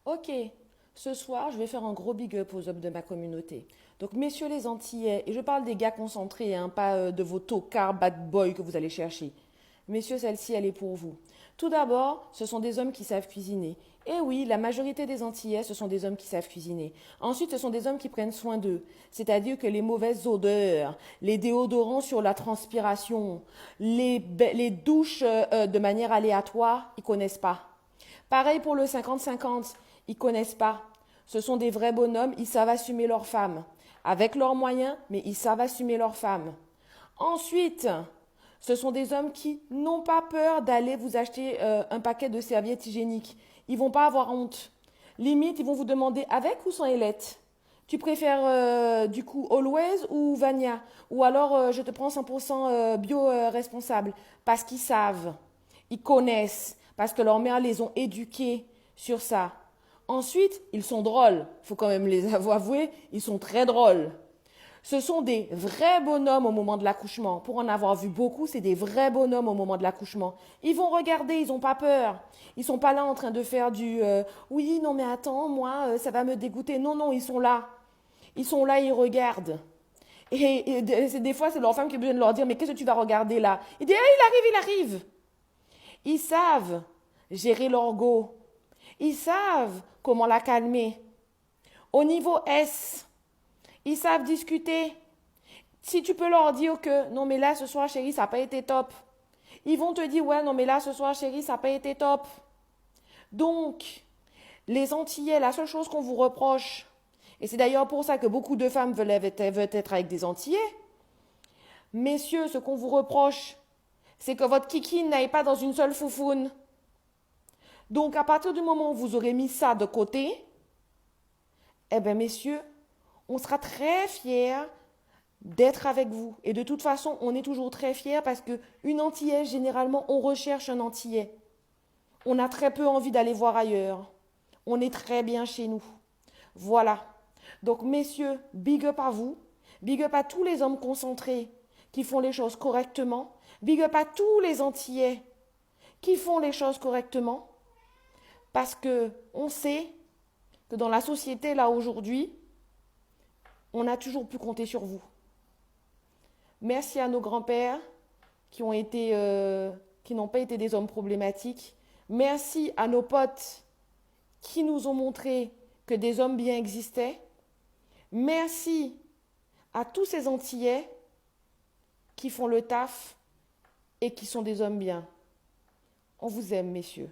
Ok, ce soir, je vais faire un gros big up aux hommes de ma communauté. Donc, messieurs les Antillais, et je parle des gars concentrés, hein, pas de vos tocards bad boys que vous allez chercher. Messieurs, celle-ci, elle est pour vous. Tout d'abord, ce sont des hommes qui savent cuisiner. Et oui, la majorité des Antillais, ce sont des hommes qui savent cuisiner. Ensuite, ce sont des hommes qui prennent soin d'eux. C'est-à-dire que les mauvaises odeurs, les déodorants sur la transpiration, les douches de manière aléatoire, ils connaissent pas. Pareil pour le 50-50, ils connaissent pas. Ce sont des vrais bonhommes, ils savent assumer leurs femmes. Avec leurs moyens, mais ils savent assumer leurs femmes. Ensuite, ce sont des hommes qui n'ont pas peur d'aller vous acheter un paquet de serviettes hygiéniques. Ils vont pas avoir honte. Limite, ils vont vous demander avec ou sans ailette. Tu préfères du coup Always ou Vania? Ou alors je te prends 100% bio responsable. Parce qu'ils savent, ils connaissent, parce que leurs mères les ont éduqués sur ça. Ensuite, ils sont drôles. Il faut quand même les avouer, ils sont très drôles. Ce sont des vrais bonhommes au moment de l'accouchement. Pour en avoir vu beaucoup, c'est des vrais bonhommes au moment de l'accouchement. Ils vont regarder, ils n'ont pas peur. Ils sont pas là en train de faire du oui, non mais attends, moi ça va me dégoûter. Non, non, ils sont là. Ils sont là, ils regardent. Des fois, c'est leur femme qui est obligée de leur dire mais qu'est-ce que tu vas regarder là? Il dit ah, il arrive, il arrive. Ils savent gérer leur go. Ils savent comment la calmer. Au niveau S, ils savent discuter. Si tu peux leur dire que non mais là ce soir chérie ça n'a pas été top, ils vont te dire ouais non mais là ce soir chérie ça n'a pas été top. Donc les Antillais, la seule chose qu'on vous reproche, et c'est d'ailleurs pour ça que beaucoup de femmes veulent être avec des Antillais, messieurs, ce qu'on vous reproche, c'est que votre kiki n'aille pas dans une seule foufoune. Donc à partir du moment où vous aurez mis ça de côté, eh bien messieurs, on sera très fiers d'être avec vous. Et de toute façon, on est toujours très fiers parce que une Antillaise, généralement, on recherche un Antillais. On a très peu envie d'aller voir ailleurs. On est très bien chez nous. Voilà. Donc, messieurs, big up à vous. Big up à tous les hommes concentrés qui font les choses correctement. Big up à tous les Antillais qui font les choses correctement. Parce que on sait que dans la société, là, aujourd'hui, on a toujours pu compter sur vous. Merci à nos grands-pères qui n'ont pas été des hommes problématiques. Merci à nos potes qui nous ont montré que des hommes bien existaient. Merci à tous ces Antillais qui font le taf et qui sont des hommes bien. On vous aime, messieurs.